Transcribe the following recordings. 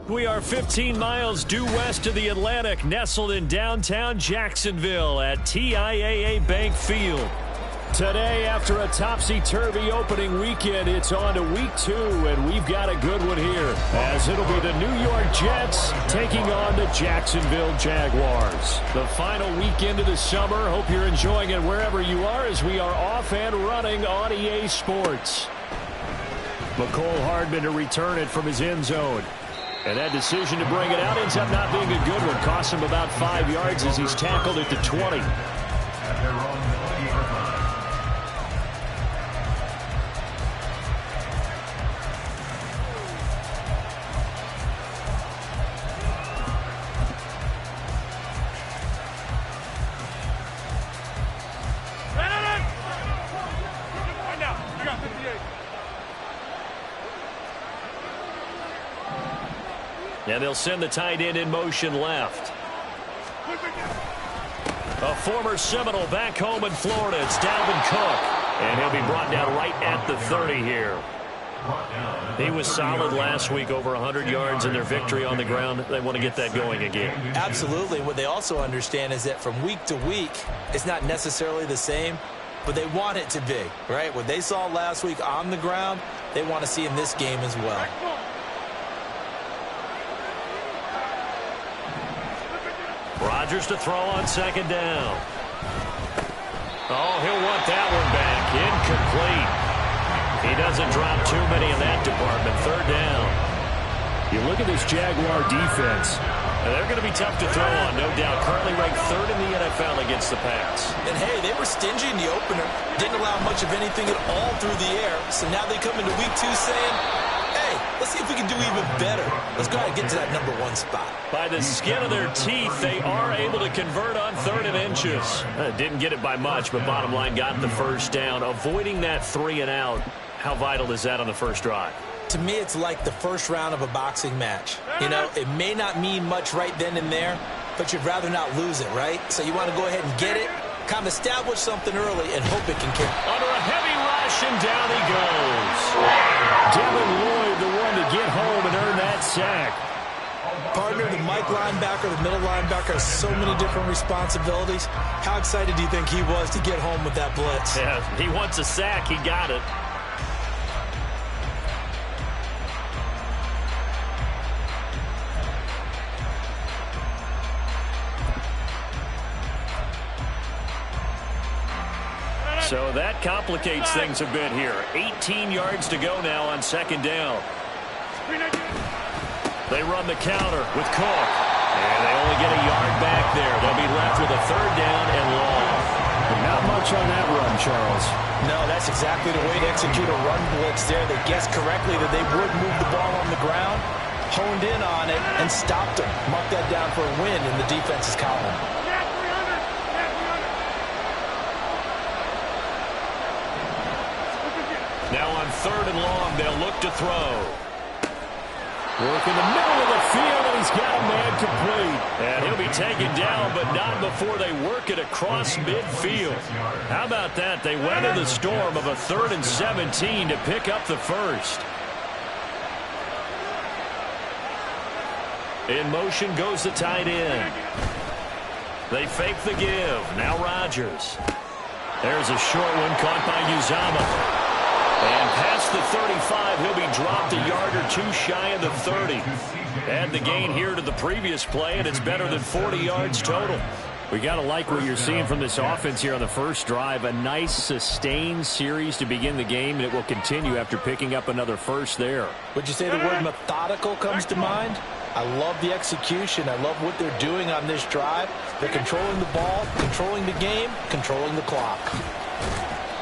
We are 15 miles due west of the Atlantic, nestled in downtown Jacksonville at TIAA Bank Field. Today, after a topsy-turvy opening weekend, it's on to week 2, and we've got a good one here, as it'll be the New York Jets taking on the Jacksonville Jaguars. The final weekend of the summer. Hope you're enjoying it wherever you are, as we are off and running on EA Sports. McCole Hardman to return it from his end zone. And that decision to bring it out ends up not being a good one. Costs him about 5 yards as he's tackled at the 20. And they'll send the tight end in motion left. A former Seminole back home in Florida. It's Dalvin Cook. And he'll be brought down right at the 30 here. He was solid last week, over 100 yards in their victory on the ground. They want to get that going again. Absolutely. What they also understand is that from week to week, it's not necessarily the same, but they want it to be, right? What they saw last week on the ground, they want to see in this game as well. Rodgers to throw on second down. Oh, he'll want that one back. Incomplete. He doesn't drop too many in that department. Third down. You look at this Jaguar defense. They're going to be tough to throw on, no doubt. Currently ranked 3rd in the NFL against the pass. And, hey, they were stingy in the opener. Didn't allow much of anything at all through the air. So now they come into week 2 saying, hey, let's see if we can do even better. Let's go ahead and get to that number 1 spot. By the skin of their teeth, they are able to convert on 3rd and inches. Didn't get it by much, but bottom line got the first down. Avoiding that 3 and out, how vital is that on the first drive? To me, it's like the first round of a boxing match. You know, it may not mean much right then and there, but you'd rather not lose it, right? So you want to go ahead and get it, kind of establish something early, and hope it can carry. Under a heavy rush, and down he goes. Devin Lloyd, the one to get home and earn that sack. Partner, the Mike linebacker, the middle linebacker has so many different responsibilities. How excited do you think he was to get home with that blitz? Yeah, he wants a sack. He got it. So that complicates things a bit here. 18 yards to go now on second down. They run the counter with Cook. And they only get a yard back there. They'll be left with a 3rd down and long. Not much on that run, Charles. No, that's exactly the way to execute a run blitz there. They guessed correctly that they would move the ball on the ground, honed in on it, and stopped them. Mark that down for a win in the defense's column. Now on 3rd and long, they'll look to throw. Work in the middle of the field, and he's got a man complete. And he'll be taken down, but not before they work it across midfield. How about that? They weathered the storm of a 3rd and 17 to pick up the first. In motion goes the tight end. They fake the give. Now Rodgers. There's a short one caught by Uzomah. And past the 35, he'll be dropped a yard or 2 shy of the 30. Add the gain here to the previous play, and it's better than 40 yards total. We got to like what you're seeing from this offense here on the first drive. A nice, sustained series to begin the game, and it will continue after picking up another first there. Would you say the word methodical comes to mind? I love the execution. I love what they're doing on this drive. They're controlling the ball, controlling the game, controlling the clock.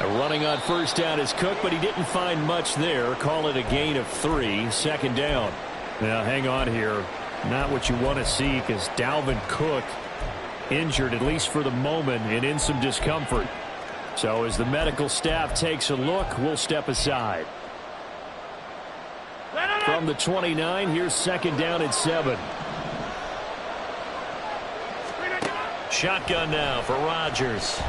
Running on first down is Cook, but he didn't find much there. Call it a gain of 3, second down. Now, hang on here. Not what you want to see because Dalvin Cook injured, at least for the moment, and in some discomfort. So as the medical staff takes a look, we'll step aside. From the 29, here's second down at 7. Shotgun now for Rodgers.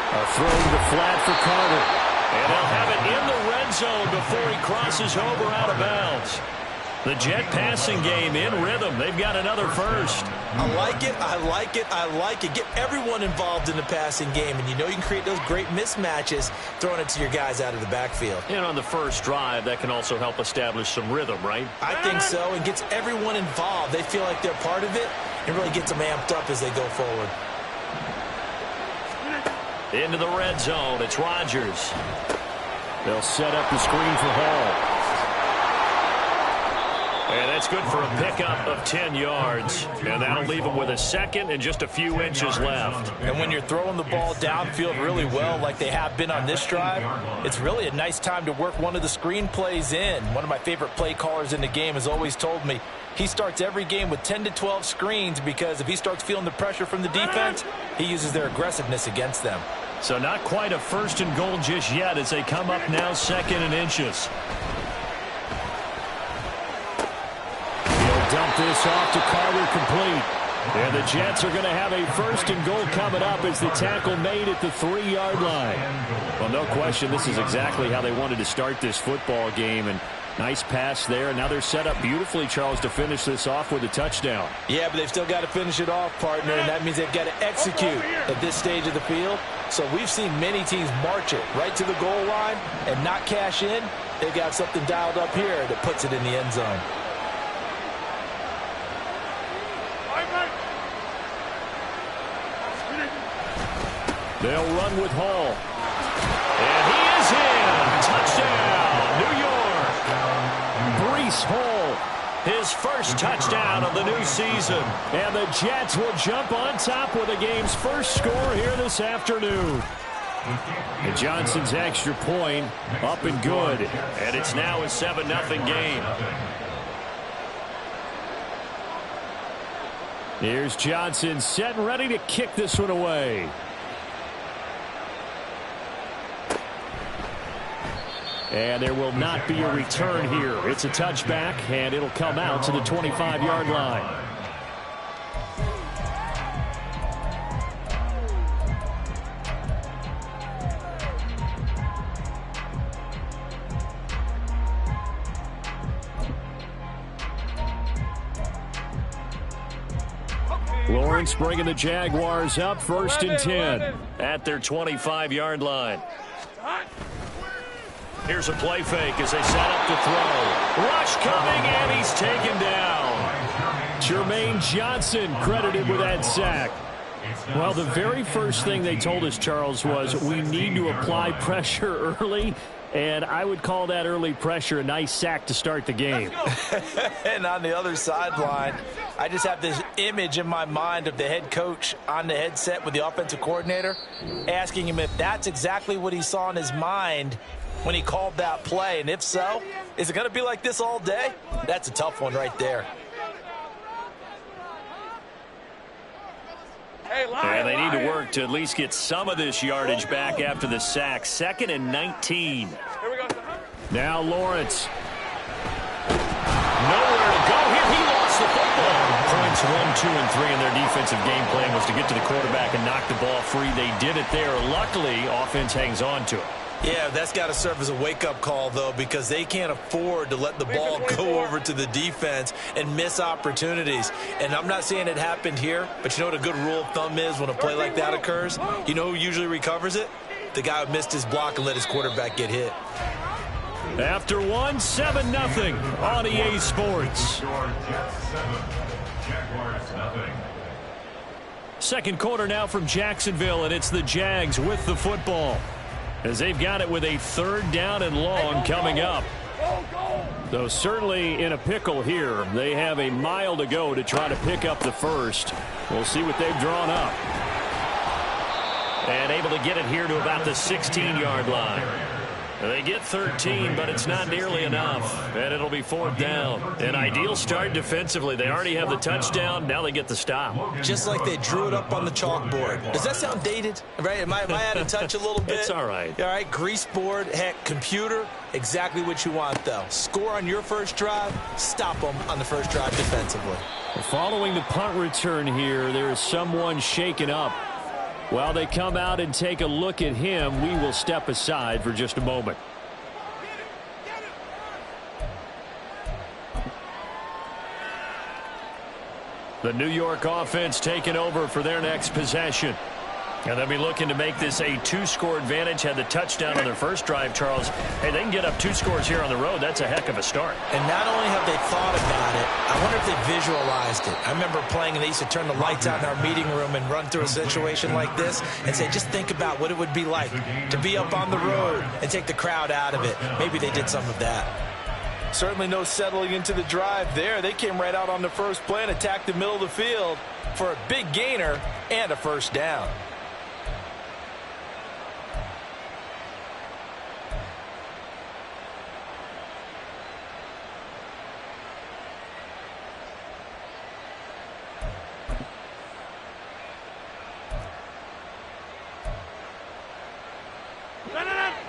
A throw to the flat for Carter. And they'll have it in the red zone before he crosses over out of bounds. The Jet passing game in rhythm. They've got another first. I like it. I like it. I like it. Get everyone involved in the passing game. And you know you can create those great mismatches throwing it to your guys out of the backfield. And on the first drive, that can also help establish some rhythm, right? I think so. And gets everyone involved. They feel like they're part of it. And really gets them amped up as they go forward. Into the red zone. It's Rodgers. They'll set up the screen for Hall. And that's good for a pickup of 10 yards. And that'll leave him with a second and just a few inches left. And when you're throwing the ball downfield really well like they have been on this drive, it's really a nice time to work one of the screen plays in. One of my favorite play callers in the game has always told me he starts every game with 10 to 12 screens because if he starts feeling the pressure from the defense, he uses their aggressiveness against them. So not quite a first and goal just yet as they come up now second and inches. He'll dump this off to Carter complete. And the Jets are going to have a first and goal coming up as the tackle made at the 3-yard line. Well, no question, this is exactly how they wanted to start this football game. And nice pass there. And now they're set up beautifully, Charles, to finish this off with a touchdown. Yeah, but they've still got to finish it off, partner, and that means they've got to execute at this stage of the field. So we've seen many teams march it right to the goal line and not cash in. They've got something dialed up here that puts it in the end zone. They'll run with Hall. And he is in. Touchdown, New York. Breece Hall, his first touchdown of the new season. And the Jets will jump on top with the game's first score here this afternoon. And Johnson's extra point up and good. And it's now a 7-0 game. Here's Johnson set and ready to kick this one away. And there will not be a return here. It's a touchback, and it'll come out to the 25-yard line. Lawrence bringing the Jaguars up first and 10 at their 25-yard line. Here's a play fake as they set up to throw. Rush coming, and he's taken down. Jermaine Johnson credited with that sack. Well, the very first thing they told us, Charles, was we need to apply pressure early. And I would call that early pressure a nice sack to start the game. And on the other sideline, I just have this image in my mind of the head coach on the headset with the offensive coordinator asking him if that's exactly what he saw in his mind when he called that play. And if so, is it going to be like this all day? That's a tough one right there. And they need to work to at least get some of this yardage back after the sack. 2nd and 19. Now Lawrence. Nowhere to go here. He lost the football. Points 1, 2, and 3 in their defensive game plan was to get to the quarterback and knock the ball free. They did it there. Luckily, offense hangs on to it. Yeah, that's got to serve as a wake-up call, though, because they can't afford to let the ball go over to the defense and miss opportunities. And I'm not saying it happened here, but you know what a good rule of thumb is when a play like that occurs? You know who usually recovers it? The guy who missed his block and let his quarterback get hit. After 7-0 on EA Sports. Second quarter now from Jacksonville, and it's the Jags with the football, as they've got it with a 3rd down and long coming up. So certainly in a pickle here. They have a mile to go to try to pick up the first. We'll see what they've drawn up. And able to get it here to about the 16-yard line. They get 13, but it's not nearly enough. And it'll be 4th down. An ideal start defensively. They already have the touchdown. Now they get the stop. Just like they drew it up on the chalkboard. Does that sound dated? Right? Am I out of touch a little bit? It's all right. All right, grease board, heck, computer, exactly what you want, though. Score on your first drive, stop them on the first drive defensively. Following the punt return here, there is someone shaken up. While they come out and take a look at him, we will step aside for just a moment. The New York offense taking over for their next possession. And they'll be looking to make this a 2-score advantage. Had the touchdown on their first drive, Charles. Hey, they can get up 2 scores here on the road. That's a heck of a start. And not only have they thought about it, I wonder if they visualized it. I remember playing, and they used to turn the lights out in our meeting room and run through a situation like this and say, just think about what it would be like to be up on the road and take the crowd out of it. Maybe they did some of that. Certainly no settling into the drive there. They came right out on the first play and attacked the middle of the field for a big gainer and a first down.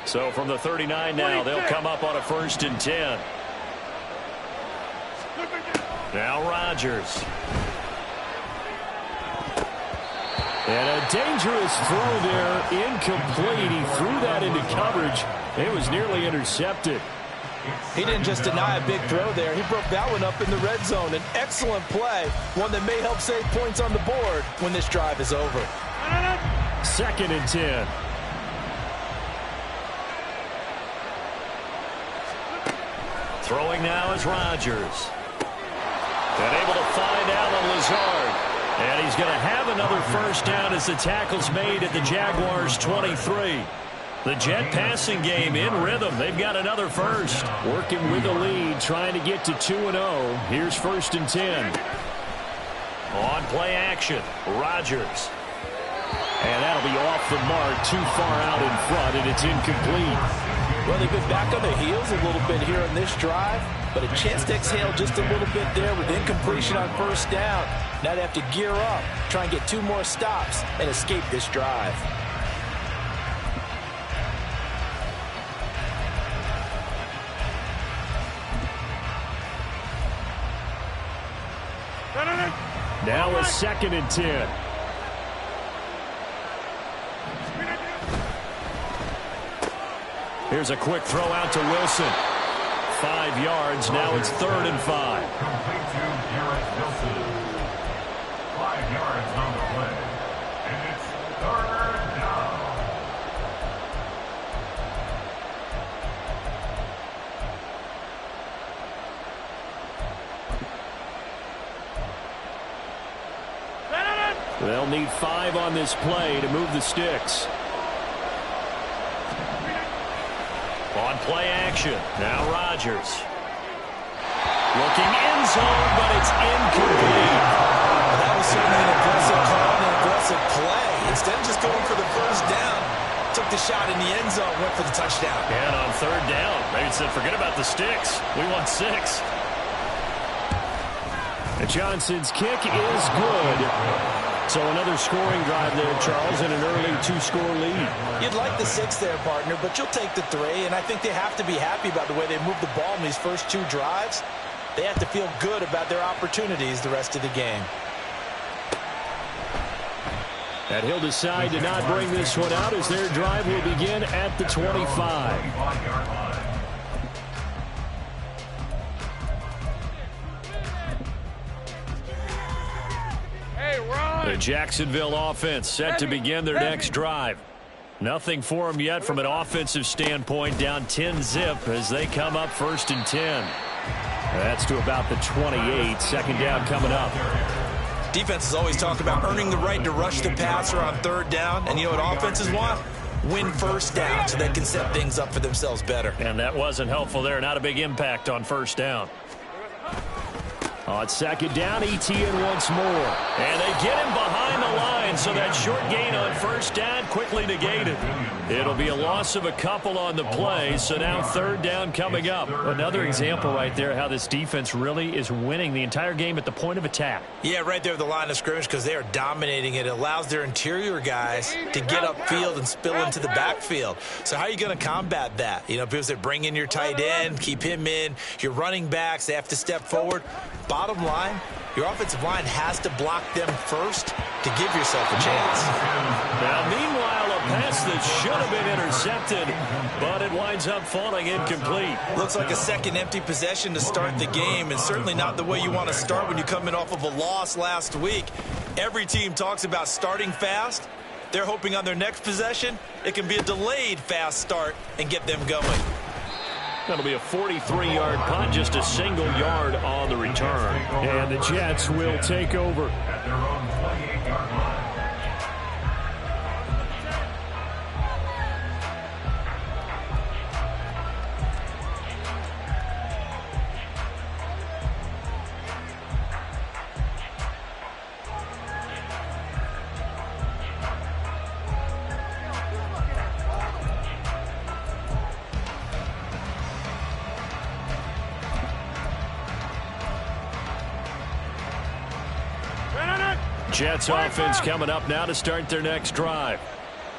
So from the 39 now, they'll come up on a 1st and 10. Now Rodgers. And a dangerous throw there, incomplete. He threw that into coverage. It was nearly intercepted. He didn't just deny a big throw there. He broke that one up in the red zone. An excellent play, one that may help save points on the board when this drive is over. 2nd and 10. Throwing now is Rodgers. And able to find Allen Lazard. And he's going to have another first down as the tackle's made at the Jaguars' 23. The Jet passing game in rhythm. They've got another first. Working with the lead, trying to get to 2-0. Here's 1st and 10. On play action, Rodgers. And that'll be off the mark, too far out in front, and it's incomplete. Well, they've been back on their heels a little bit here in this drive, but a chance to exhale just a little bit there with incompletion on first down. Now they have to gear up, try and get 2 more stops, and escape this drive. Now a 2nd and 10. Here's a quick throw out to Wilson. 5 yards. Now it's 3rd and 5. Complete to Garrett Wilson. 5 yards on the play. And it's 3rd down. They'll need 5 on this play to move the sticks. On play action, now Rodgers. Looking end zone, but it's incomplete. That was certainly an aggressive call and an aggressive play. Instead of just going for the first down, took the shot in the end zone, went for the touchdown. And on 3rd down, they said, forget about the sticks. We want 6. And Johnson's kick is good. So another scoring drive there, Charles, and an early 2-score lead. You'd like the 6 there, partner, but you'll take the 3, and I think they have to be happy about the way they moved the ball in these first 2 drives. They have to feel good about their opportunities the rest of the game. And he'll decide to not bring this one out as their drive will begin at the 25. The Jacksonville offense set to begin their next drive. Nothing for them yet from an offensive standpoint, down 10-zip as they come up 1st and 10. That's to about the 28. 2nd down coming up. Defenses always talk about earning the right to rush the passer on 3rd down, and you know what offenses want? win first down so they can set things up for themselves better. And that wasn't helpful there. Not a big impact on first down. On second down, ETN once more. And they get him behind the line, so that short gain on first down quickly negated. It'll be a loss of a couple on the play, so now third down coming up. Another example right there how this defense really is winning the entire game at the point of attack. Yeah, right there at the line of scrimmage because they are dominating it. It allows their interior guys to get upfield and spill into the backfield. So how are you going to combat that? You know, because they bring in your tight end, keep him in. Your running backs, they have to step forward. Bottom line, your offensive line has to block them first to give yourself a chance. Now, meanwhile, a pass that should have been intercepted, but it winds up falling incomplete. Looks like a second empty possession to start the game, and certainly not the way you want to start when you're coming off of a loss last week. Every team talks about starting fast. They're hoping on their next possession, it can be a delayed fast start and get them going. That'll be a 43-yard punt, just a single yard on the return. And the Jets will take over. At their own 28-yard line. Jets offense coming up now to start their next drive.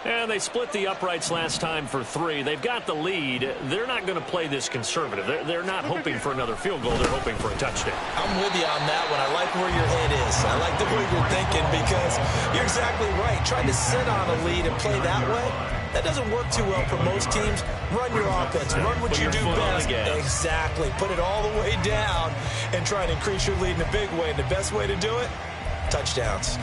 And they split the uprights last time for 3. They've got the lead. They're not going to play this conservative. They're not hoping for another field goal. They're hoping for a touchdown. I'm with you on that one. I like where your head is. I like the way you're thinking because you're exactly right. Trying to sit on a lead and play that way, that doesn't work too well for most teams. Run your offense. Run what you do best. Exactly. Put it all the way down and try and increase your lead in a big way. And the best way to do it, touchdowns.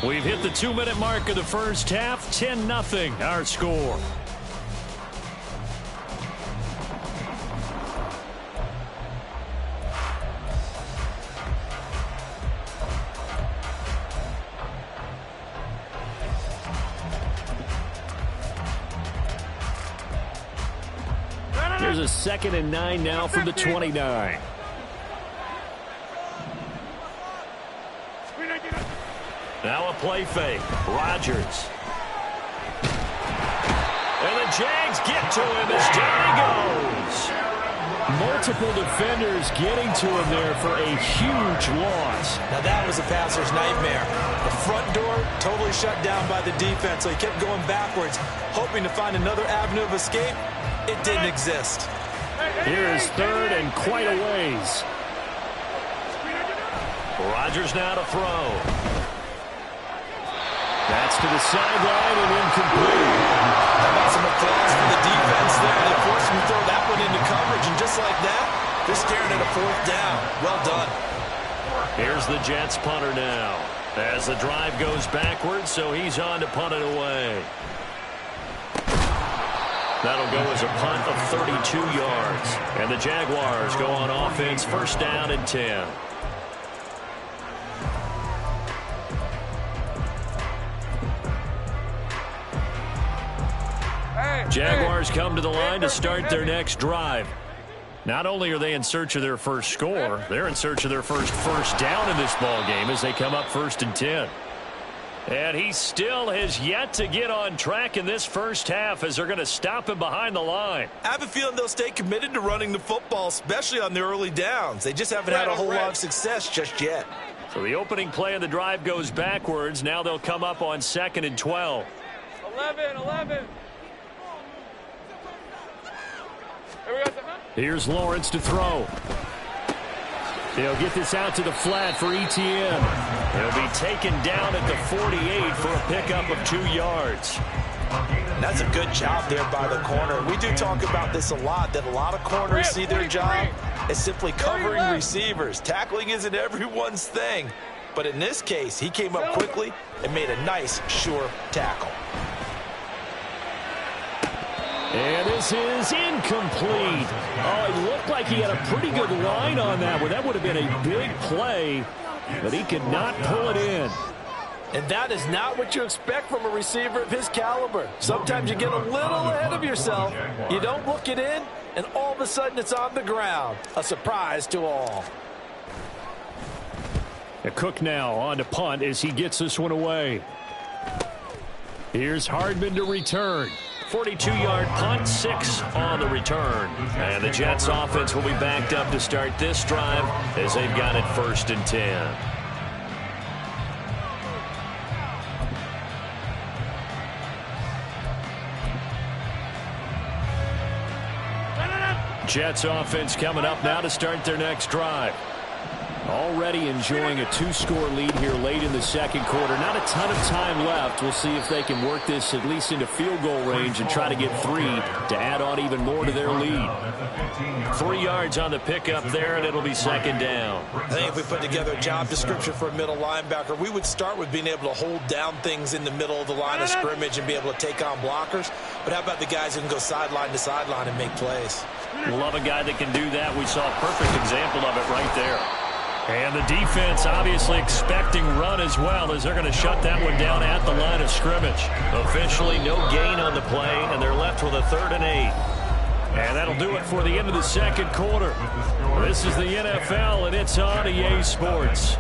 We've hit the 2-minute mark of the first half. 10-0 our score. Here's a 2nd and 9 now from the 29. Now a play fake. Rodgers. And the Jags get to him as down he goes. Multiple defenders getting to him there for a huge loss. Now that was a passer's nightmare. The front door totally shut down by the defense, so he kept going backwards, hoping to find another avenue of escape. It didn't exist. Here is 3rd and quite a ways. Rodgers now to throw. That's to the sideline and incomplete. How about some applause for the defense there? They forced him to throw that one into coverage, and just like that, they're staring at a 4th down. Well done. Here's the Jets punter now. As the drive goes backwards, so he's on to punt it away. That'll go as a punt of 32 yards. And the Jaguars go on offense, 1st down and 10. Jaguars come to the line to start their next drive. Not only are they in search of their first score, they're in search of their first down in this ball game as they come up 1st and 10. And he still has yet to get on track in this first half as they're going to stop him behind the line. I have a feeling they'll stay committed to running the football, especially on the early downs. They just haven't had a whole lot of success just yet. So the opening play of the drive goes backwards. Now they'll come up on 2nd and 12. 11. Here's Lawrence to throw. They'll get this out to the flat for ETN. He'll be taken down at the 48 for a pickup of 2 yards. That's a good job there by the corner. We do talk about this a lot, that a lot of corners see their job as simply covering receivers. Tackling isn't everyone's thing. But in this case, he came up quickly and made a nice, sure tackle. And this is incomplete. Oh, it looked like he had a pretty good line on that one. That would have been a big play, but he could not pull it in. And that is not what you expect from a receiver of his caliber. Sometimes you get a little ahead of yourself. You don't look it in, and all of a sudden it's on the ground. A surprise to all. Cook now on to punt as he gets this one away. Here's Hardman to return. 42-yard punt, 6 on the return. And the Jets offense will be backed up to start this drive as they've got it 1st and 10. Jets offense coming up now to start their next drive. Already enjoying a 2-score lead here late in the second quarter. Not a ton of time left. We'll see if they can work this at least into field goal range and try to get 3 to add on even more to their lead. 3 yards on the pickup there, and it'll be 2nd down. I think if we put together a job description for a middle linebacker, we would start with being able to hold down things in the middle of the line of scrimmage and be able to take on blockers. But how about the guys who can go sideline to sideline and make plays? Love a guy that can do that. We saw a perfect example of it right there. And the defense obviously expecting run as well, as they're going to shut that one down at the line of scrimmage. Officially no gain on the play, and they're left with a 3rd and 8. And that'll do it for the end of the second quarter. This is the NFL, and it's on EA Sports.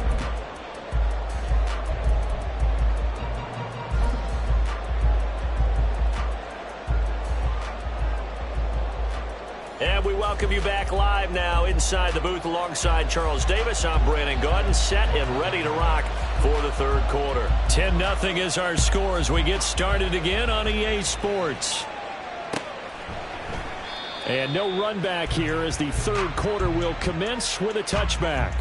And we welcome you back live now inside the booth alongside Charles Davis. I'm Brandon Gaudin, set and ready to rock for the 3rd quarter. 10-0 is our score as we get started again on EA Sports. And no run back here as the 3rd quarter will commence with a touchback.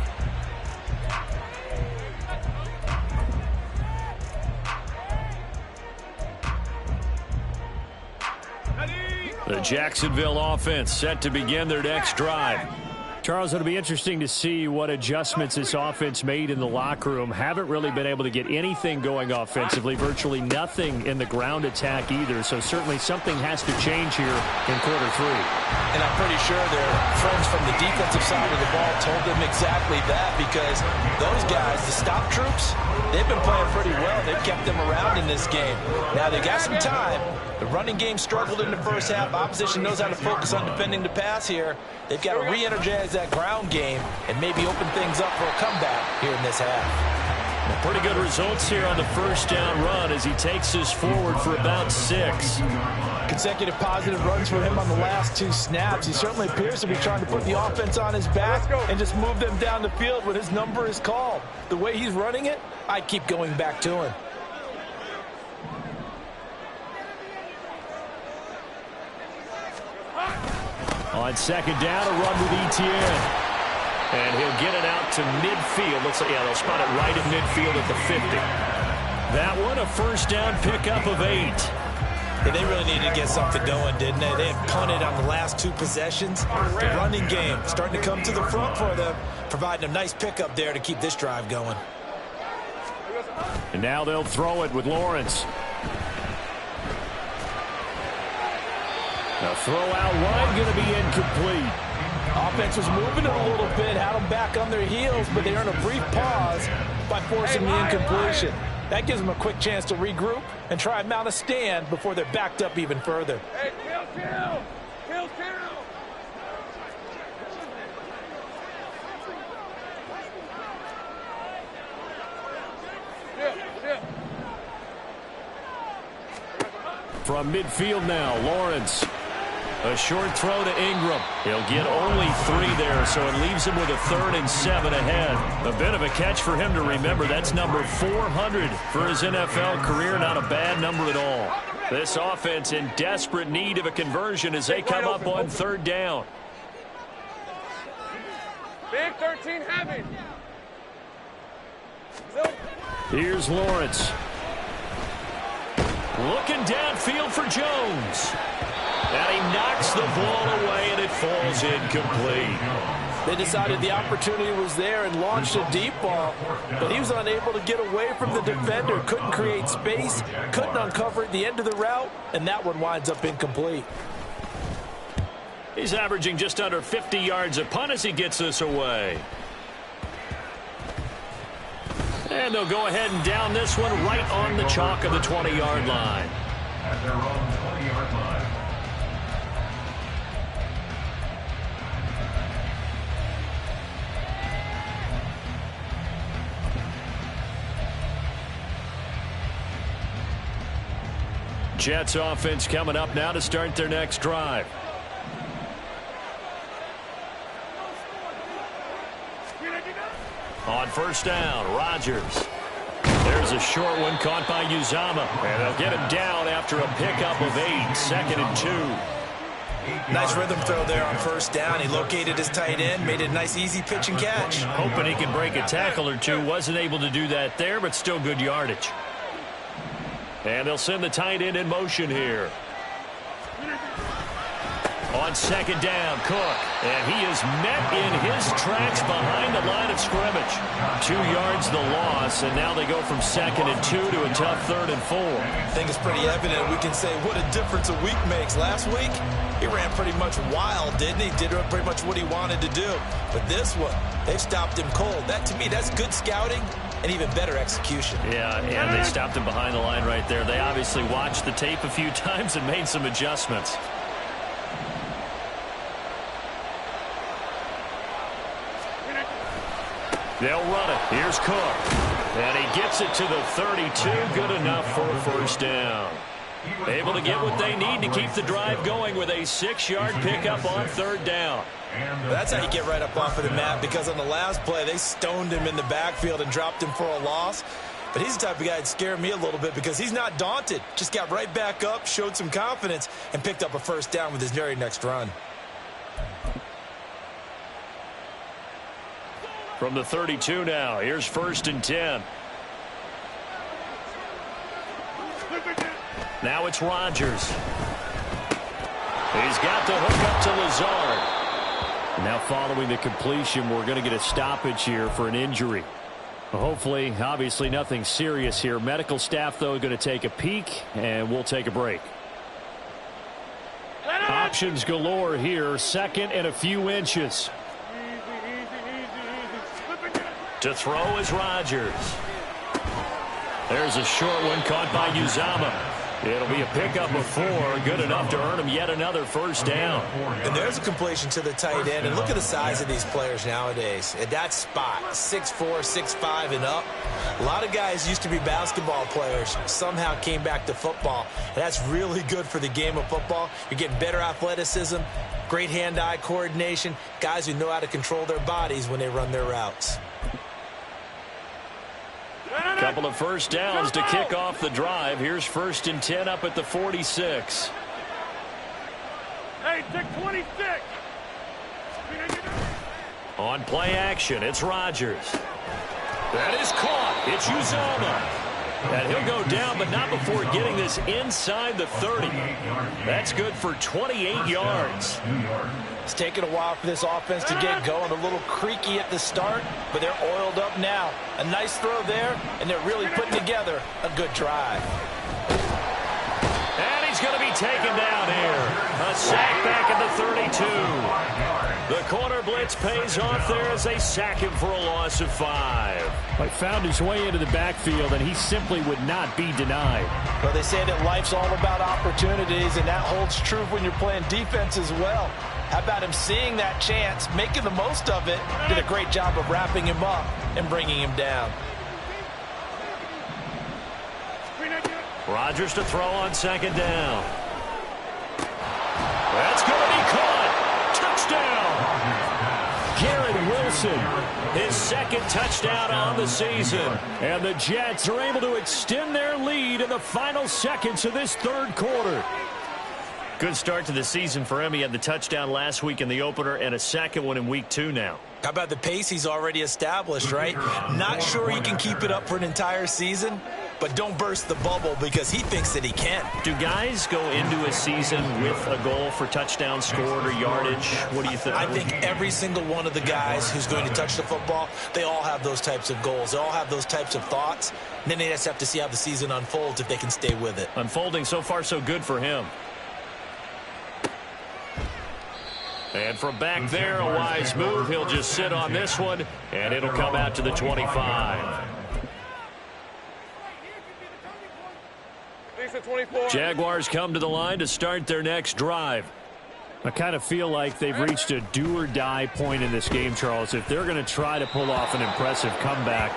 The Jacksonville offense set to begin their next drive. Charles, it'll be interesting to see what adjustments this offense made in the locker room. Haven't really been able to get anything going offensively, virtually nothing in the ground attack either. So certainly something has to change here in quarter 3. And I'm pretty sure their friends from the defensive side of the ball told them exactly that, because those guys, the stop troops, they've been playing pretty well. They've kept them around in this game. Now they got some time. The running game struggled in the first half. Opposition knows how to focus on defending the pass here. They've got to re-energize that ground game and maybe open things up for a comeback here in this half. Well, pretty good results here on the 1st down run as he takes this forward for about 6. Consecutive positive runs for him on the last 2 snaps. He certainly appears to be trying to put the offense on his back and just move them down the field when his number is called. The way he's running it, I keep going back to him. On 2nd down, a run with Etienne. And he'll get it out to midfield. Looks like, yeah, they'll spot it right at midfield at the 50. That one, a 1st down pickup of 8. Yeah, they really needed to get something going, didn't they? They had punted on the last 2 possessions. The running game starting to come to the front for them, providing a nice pickup there to keep this drive going. And now they'll throw it with Lawrence. The throw out wide going to be incomplete. Offense was moving it a little bit, had them back on their heels, but they earned a brief pause by forcing the incompletion. That gives them a quick chance to regroup and try and mount a stand before they're backed up even further. Hey, kill. From midfield now, Lawrence. A short throw to Ingram. He'll get only 3 there, so it leaves him with a 3rd and 7 ahead. A bit of a catch for him to remember. That's number 400 for his NFL career. Not a bad number at all. This offense in desperate need of a conversion as they come up on 3rd down. Big 13 heavy. Here's Lawrence. Looking downfield for Jones. And he knocks the ball away, and it falls incomplete. They decided the opportunity was there and launched a deep ball, but he was unable to get away from the defender. Couldn't create space, couldn't uncover at the end of the route, and that one winds up incomplete. He's averaging just under 50 yards a punt as he gets this away. And they'll go ahead and down this one right on the chalk of the 20-yard line. At their own 20-yard line. Jets offense coming up now to start their next drive. On first down, Rodgers. There's a short one caught by Uzama. And they'll get him down after a pickup of 8, 2nd and 2. Nice rhythm throw there on first down. He located his tight end, made it a nice easy pitch and catch. Hoping he can break a tackle or two. Wasn't able to do that there, but still good yardage. And they'll send the tight end in motion here. On second down, Cook. And he is met in his tracks behind the line of scrimmage. 2 yards the loss, and now they go from 2nd and 2 to a tough 3rd and 4. I think it's pretty evident. We can say what a difference a week makes. Last week, he ran pretty much wild, didn't he? Did pretty much what he wanted to do. But this one, they've stopped him cold. That, to me, that's good scouting and even better execution. Yeah, and they stopped him behind the line right there. They obviously watched the tape a few times and made some adjustments. They'll run it. Here's Cook. And he gets it to the 32. Good enough for a first down. Able to get what they need to keep the drive going with a 6-yard pickup on 3rd down. That's how you get right up off of the mat, because on the last play, they stoned him in the backfield and dropped him for a loss. But he's the type of guy that scared me a little bit because he's not daunted. Just got right back up, showed some confidence, and picked up a first down with his very next run. From the 32 now, here's 1st and 10. Now it's Rodgers. He's got the hook up to Lazard. Now following the completion, we're going to get a stoppage here for an injury. Hopefully, obviously nothing serious here. Medical staff, though, going to take a peek, and we'll take a break. Options galore here. 2nd and a few inches. To throw is Rodgers. There's a short one caught by Uzama. It'll be a pickup of 4, good enough to earn him yet another first down. And there's a completion to the tight end. And look at the size of these players nowadays. At that spot, 6'4", 6'5", and up. A lot of guys used to be basketball players, somehow came back to football. And that's really good for the game of football. You're getting better athleticism, great hand-eye coordination, guys who know how to control their bodies when they run their routes. Couple of first downs to kick off the drive. Here's 1st and 10 up at the 46. Hey, take 26. On play action, it's Rodgers. That is caught. It's Uzama. And he'll go down, but not before getting this inside the 30. That's good for 28 yards. It's taken a while for this offense to get going. A little creaky at the start, but they're oiled up now. A nice throw there, and they're really putting together a good drive. And he's going to be taken down here. A sack back at the 32. The corner blitz pays off there as they sack him for a loss of 5. He found his way into the backfield, and he simply would not be denied. Well, they say that life's all about opportunities, and that holds true when you're playing defense as well. How about him seeing that chance, making the most of it, did a great job of wrapping him up and bringing him down. Rodgers to throw on 2nd down. That's going to be caught. Touchdown. Garrett Wilson, his 2nd touchdown on the season. And the Jets are able to extend their lead in the final seconds of this 3rd quarter. Good start to the season for him. He had the touchdown last week in the opener and a 2nd one in week 2 now. How about the pace he's already established, right? Not sure he can keep it up for an entire season, but don't burst the bubble because he thinks that he can. Do guys go into a season with a goal for touchdown scored or yardage? What do you think? I think every single one of the guys who's going to touch the football, they all have those types of goals. They all have those types of thoughts. And then they just have to see how the season unfolds if they can stay with it. Unfolding so far so good for him. And from back there, a wise move. He'll just sit on this one, and it'll come out to the 25. to 24. Jaguars come to the line to start their next drive. I kind of feel like they've reached a do-or-die point in this game, Charles. If they're going to try to pull off an impressive comeback,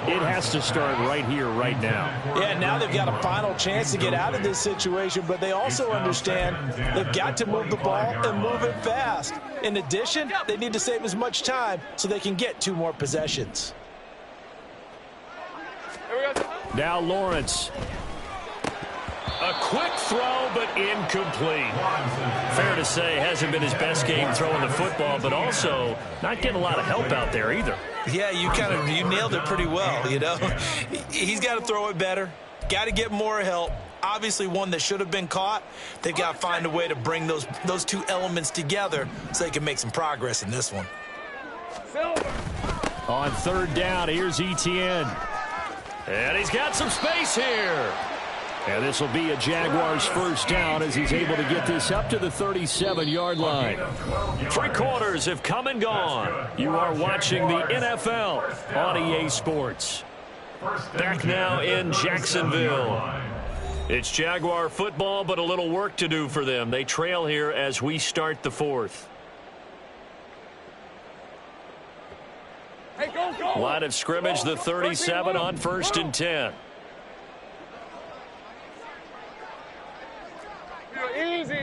it has to start right here, right now. Yeah, now they've got a final chance to get out of this situation, but they also understand they've got to move the ball and move it fast. In addition, they need to save as much time so they can get 2 more possessions. Now Lawrence. A quick throw, but incomplete. Fair to say, hasn't been his best game throwing the football, but also not getting a lot of help out there either. Yeah, you nailed it pretty well, you know. He's got to throw it better, got to get more help. Obviously one that should have been caught. They've got to find a way to bring those 2 elements together so they can make some progress in this one. On 3rd down, here's Etienne. And he's got some space here. And this will be a Jaguars first down as he's able to get this up to the 37-yard line. 3 quarters have come and gone. You are watching the NFL on EA Sports. Back now in Jacksonville. It's Jaguar football, but a little work to do for them. They trail here as we start the 4th. Hey, go. Line of scrimmage, the 37 on 1st and 10. Easy.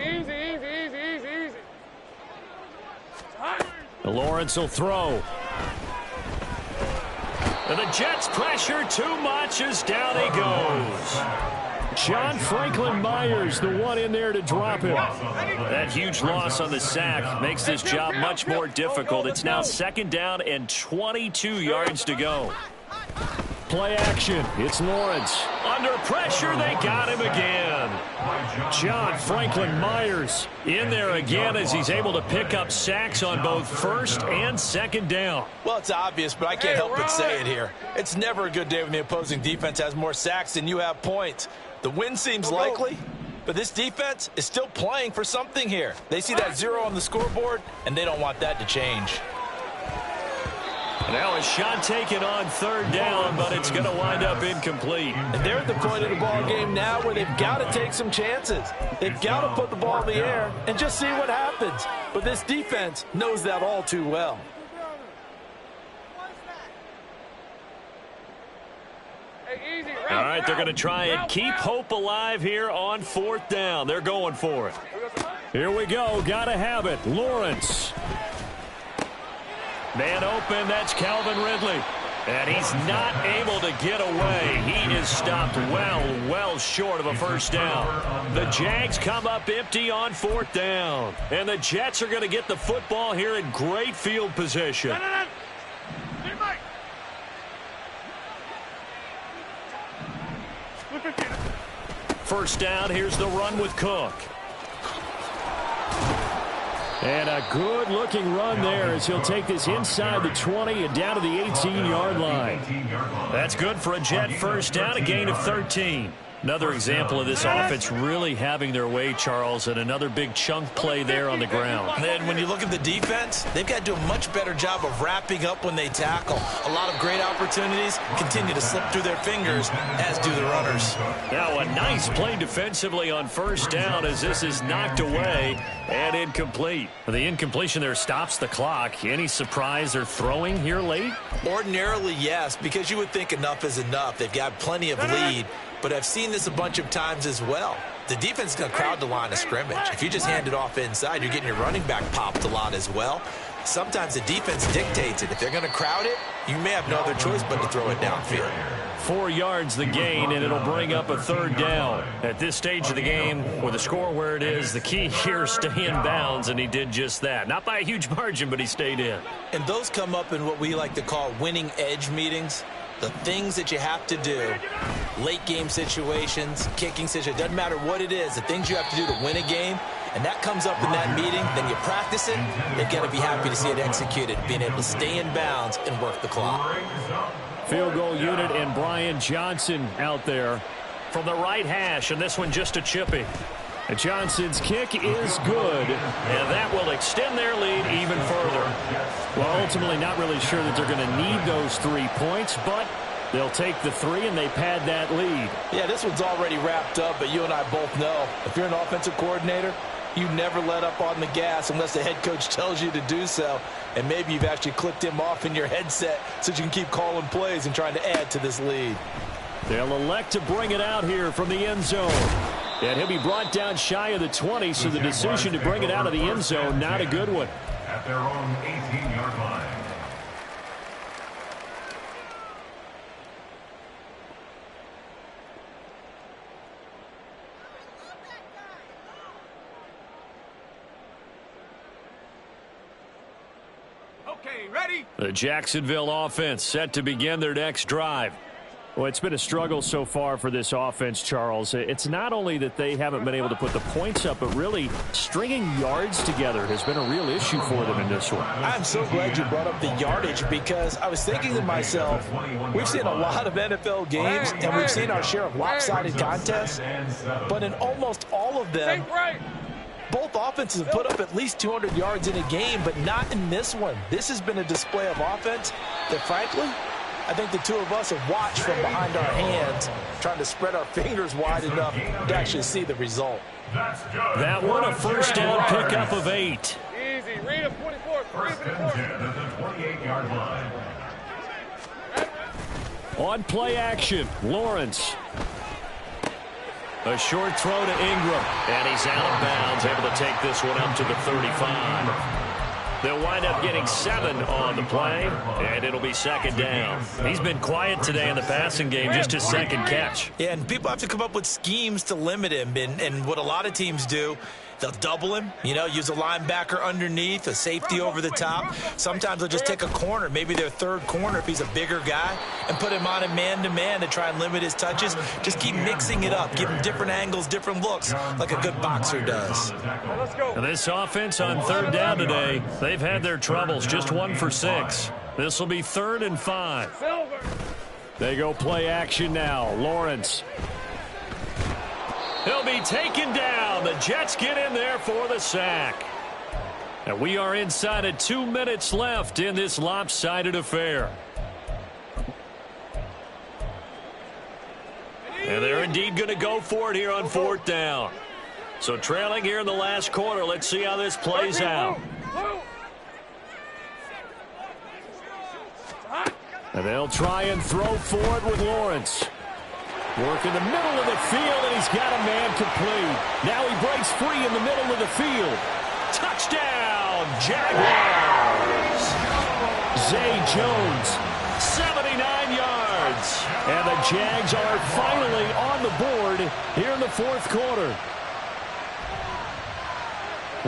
Lawrence will throw. And the Jets pressure too much as down he goes. John Franklin Myers, the one in there to drop him. That huge loss on the sack makes this job much more difficult. It's now 2nd down and 22 yards to go. Play action. It's Lawrence. Under pressure, they got him again. John Franklin Myers in there again as he's able to pick up sacks on both 1st and 2nd down. Well, it's obvious, but I can't help but say it here. It's never a good day when the opposing defense has more sacks than you have points. The win seems likely, but this defense is still playing for something here. They see that 0 on the scoreboard, and they don't want that to change. Now a shot taken on 3rd down, but it's going to wind up incomplete. And they're at the point of the ball game now where they've got to take some chances. They've got to put the ball in the air and just see what happens. But this defense knows that all too well. All right, they're going to try and keep hope alive here on 4th down. They're going for it. Here we go. Got to have it. Lawrence. Man open, that's Calvin Ridley. And he's not able to get away. He is stopped well short of a first down. The Jags come up empty on 4th down. And the Jets are going to get the football here in great field position. First down, here's the run with Cook. And a good-looking run there as he'll take this inside the 20 and down to the 18-yard line. That's good for a Jet first down, a gain of 13. Another example of this offense really having their way, Charles, and another big chunk play there on the ground. And then when you look at the defense, they've got to do a much better job of wrapping up when they tackle. A lot of great opportunities continue to slip through their fingers, as do the runners. Now a nice play defensively on first down as this is knocked away and incomplete. The incompletion there stops the clock. Any surprise they're throwing here late? Ordinarily, yes, because you would think enough is enough. They've got plenty of lead. But I've seen this a bunch of times as well. The defense is going to crowd the line of scrimmage. If you just hand it off inside, you're getting your running back popped a lot as well. Sometimes the defense dictates it. If they're going to crowd it, you may have no other choice but to throw it downfield. 4 yards the gain, and it'll bring up a 3rd down. At this stage of the game, with the score where it is, the key here is stay in bounds, and he did just that. Not by a huge margin, but he stayed in. And those come up in what we like to call winning edge meetings. The things that you have to do, late game situations, kicking situations, doesn't matter what it is, the things you have to do to win a game, and that comes up in that meeting, then you practice it, they've got to be happy to see it executed, being able to stay in bounds and work the clock. Field goal unit and Brian Johnson out there from the right hash, and this one just a chippy. And Johnson's kick is good, and that will extend their lead even further. Well, ultimately not really sure that they're going to need those 3 points, but They'll take the 3, and they pad that lead. Yeah, this one's already wrapped up, but you and I both know if you're an offensive coordinator, you never let up on the gas unless the head coach tells you to do so. And maybe you've actually clicked him off in your headset so you can keep calling plays and trying to add to this lead. They'll elect to bring it out here from the end zone. And he'll be brought down shy of the 20, so the decision to bring it out of the end zone, not a good one. At their own 18-yard line. Okay, ready? The Jacksonville offense set to begin their next drive. Well, it's been a struggle so far for this offense, Charles. It's not only that they haven't been able to put the points up, but really stringing yards together has been a real issue for them in this one. I'm so glad you brought up the yardage because I was thinking to myself, we've seen a lot of NFL games and we've seen our share of lopsided contests, but in almost all of them, both offenses have put up at least 200 yards in a game, but not in this one. This has been a display of offense that, frankly, I think the two of us have watched from behind our hands, trying to spread our fingers wide enough to actually see the result. That one, a first down pickup of 8. Easy. Read him, 24. First and 10 at the 28-yard line. On play action, Lawrence. A short throw to Ingram, and he's out of bounds, able to take this one up to the 35. They'll wind up getting 7 on the play, and it'll be second down. He's been quiet today in the passing game, just his second catch. Yeah, and people have to come up with schemes to limit him, and what a lot of teams do, they'll double him, use a linebacker underneath, a safety over the top. Sometimes they'll just take a corner, maybe their third corner if he's a bigger guy, and put him on a man-to-man to try and limit his touches. Just keep mixing it up, give him different angles, different looks, like a good boxer does. Let's go. And this offense on third down today, they've had their troubles, just 1 for 6. This will be 3rd and 5. Silver. They go play action now. Lawrence. He'll be taken down. The Jets get in there for the sack. And we are inside of 2 minutes left in this lopsided affair. And they're indeed going to go for it here on 4th down. So trailing here in the last quarter. Let's see how this plays out. And they'll try and throw for it with Lawrence. Work in the middle of the field, and he's got a man complete. Now he breaks free in the middle of the field. Touchdown, Jaguars! Zay Jones, 79 yards. And the Jags are finally on the board here in the 4th quarter.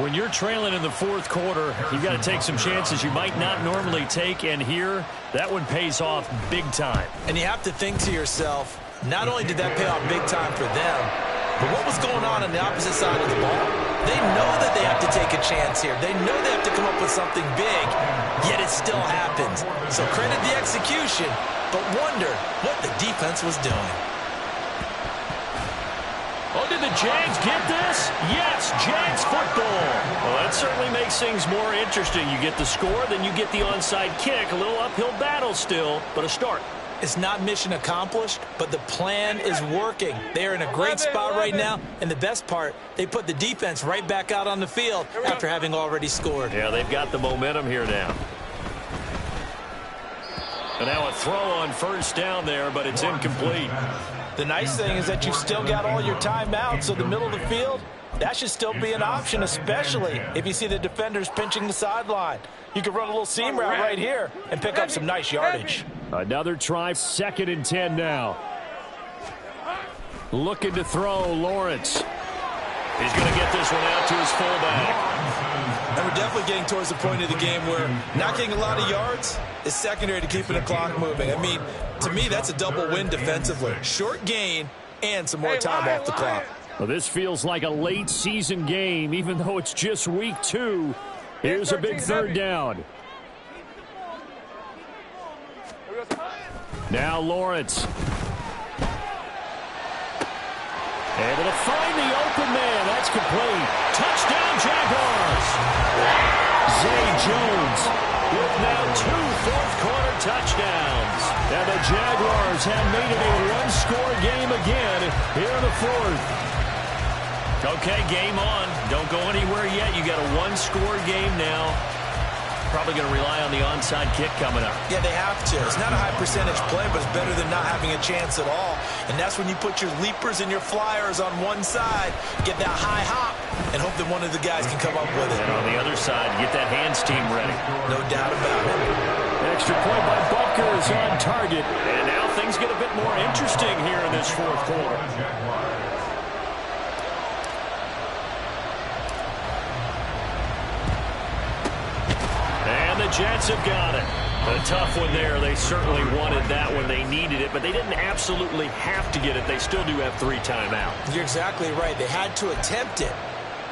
When you're trailing in the 4th quarter, you've got to take some chances you might not normally take, and here, that one pays off big time. And you have to think to yourself, not only did that pay off big time for them, but what was going on the opposite side of the ball? They know that they have to take a chance here. They know they have to come up with something big, yet it still happens. So credit the execution, but wonder what the defense was doing. Oh, did the Jags get this? Yes, Jags football. Well, that certainly makes things more interesting. You get the score, then you get the onside kick. A little uphill battle still, but a start. It's not mission accomplished, but the plan is working. They are in a great spot right now, and the best part, they put the defense right back out on the field after having already scored. Yeah, they've got the momentum here now. And now a throw on 1st down there, but it's incomplete. The nice thing is that you've still got all your timeouts, so the middle of the field, that should still be an option, especially if you see the defenders pinching the sideline. You can run a little seam route right here and pick up some nice yardage. Another try, 2nd and 10 now. Looking to throw, Lawrence. He's going to get this one out to his fullback. And we're definitely getting towards the point of the game where not getting a lot of yards is secondary to keeping the clock moving. I mean, to me, that's a double win defensively. Short gain and some more time off the clock. Well, this feels like a late season game, even though it's just week 2. Here's a big 3rd down. Now Lawrence. Able to find the open man. That's complete. Touchdown, Jaguars. Zay Jones with now 2 fourth-quarter touchdowns. And the Jaguars have made it a one-score game again here in the fourth. Okay, game on. Don't go anywhere yet. You got a one-score game now. Probably going to rely on the onside kick coming up. Yeah, they have to. It's not a high percentage play, but it's better than not having a chance at all. And that's when you put your leapers and your flyers on one side, get that high hop, and hope that one of the guys can come up with it. And on the other side, get that hands team ready. No doubt about it. Extra point by Butker is on target. And now things get a bit more interesting here in this fourth quarter. And the Jets have got it. A tough one there. They certainly wanted that when they needed it, but they didn't absolutely have to get it. They still do have 3 timeouts. You're exactly right. They had to attempt it.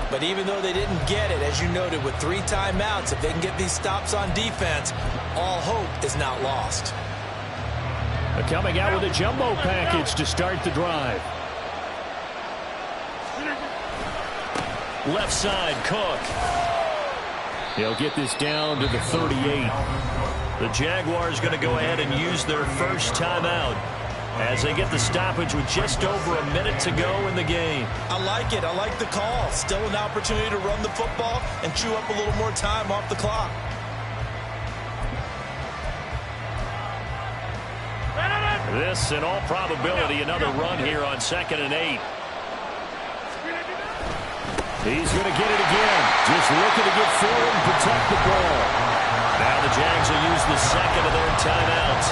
But even though they didn't get it, as you noted, with 3 timeouts, if they can get these stops on defense, all hope is not lost. They're coming out with a jumbo package to start the drive. Left side, Cook. He'll get this down to the 38. The Jaguars going to go ahead and use their first timeout as they get the stoppage with just over a minute to go in the game. I like it. I like the call. Still an opportunity to run the football and chew up a little more time off the clock. This, in all probability, another run here on 2nd and 8. He's going to get it again. Just looking to get forward and protect the ball. Now the Jags will use the second of their timeouts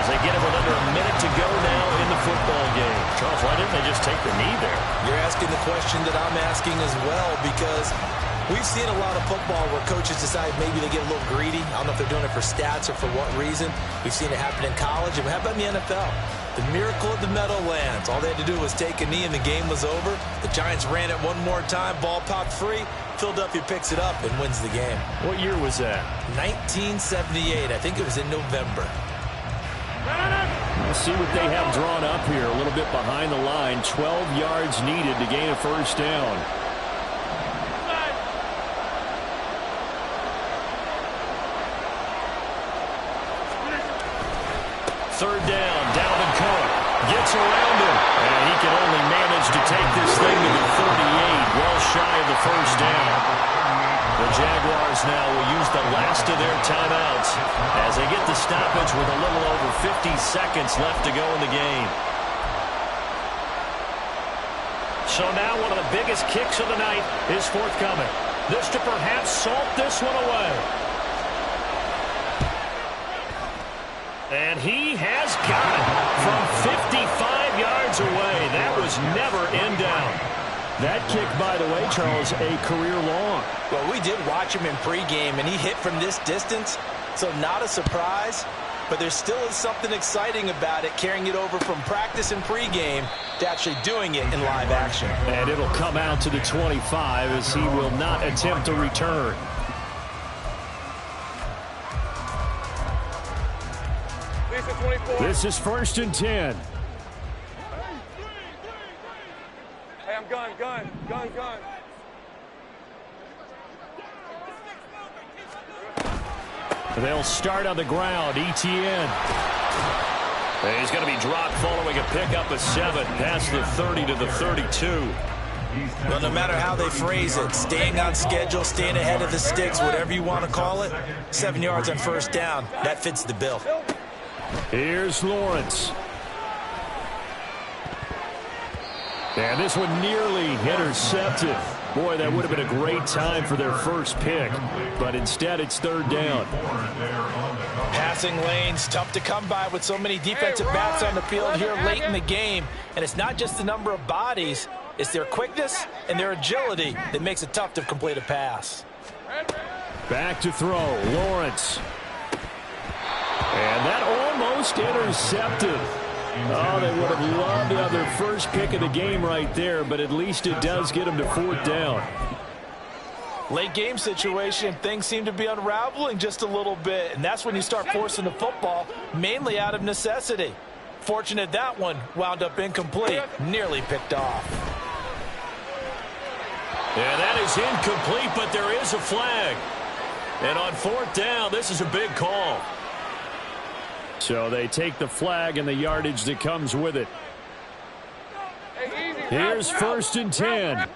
as they get it with under a minute to go now in the football game. Charles, why didn't they just take the knee there? You're asking the question that I'm asking as well, because we've seen a lot of football where coaches decide maybe they get a little greedy. I don't know if they're doing it for stats or for what reason. We've seen it happen in college. And how about in the NFL? The miracle of the Meadowlands. All they had to do was take a knee and the game was over. The Giants ran it one more time. Ball popped free. Philadelphia picks it up and wins the game. What year was that? 1978. I think it was in November. We'll see what they have drawn up here. A little bit behind the line. 12 yards needed to gain a first down. Third down, Dalvin Cook gets around him, and he can only manage to take this thing to the 38, well shy of the first down. The Jaguars now will use the last of their timeouts as they get the stoppage with a little over 50 seconds left to go in the game. So now one of the biggest kicks of the night is forthcoming. This to perhaps salt this one away. And he has got it from 55 yards away. That was never in doubt. That kick, by the way, Charles, a career long. Well, we did watch him in pregame, and he hit from this distance, so not a surprise. But there still is something exciting about it, carrying it over from practice and pregame to actually doing it in live action. And it'll come out to the 25 as he will not attempt to return. This is 1st and 10. Hey, I'm gun. They'll start on the ground. ETN. He's going to be dropped following a pickup of 7 past the 30 to the 32. Well, no matter how they phrase it, staying on schedule, staying ahead of the sticks, whatever you want to call it, 7 yards on first down, that fits the bill. Here's Lawrence. And this one nearly intercepted. Boy, that would have been a great time for their first pick. But instead, it's 3rd down. Passing lanes, tough to come by with so many defensive backs on the field here late in the game. And it's not just the number of bodies. It's their quickness and their agility that makes it tough to complete a pass. Back to throw. Lawrence. And that almost intercepted. Oh, they would have loved to have their first pick of the game right there, but at least it does get them to 4th down. Late game situation, things seem to be unraveling just a little bit, and that's when you start forcing the football, mainly out of necessity. Fortunate that one wound up incomplete, nearly picked off. Yeah, that is incomplete, but there is a flag. And on 4th down, this is a big call. So they take the flag and the yardage that comes with it. Hey, easy. Here's first and 10.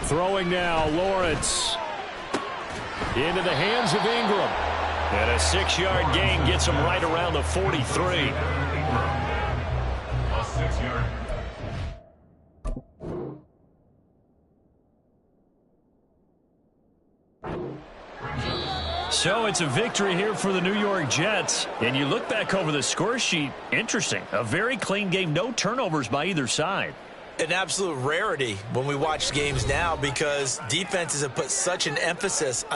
Throwing now, Lawrence. Into the hands of Ingram. And a 6-yard gain gets him right around the 43. A 6-yard. So it's a victory here for the New York Jets. And you look back over the score sheet, interesting. A very clean game, no turnovers by either side. An absolute rarity when we watch games now because defenses have put such an emphasis on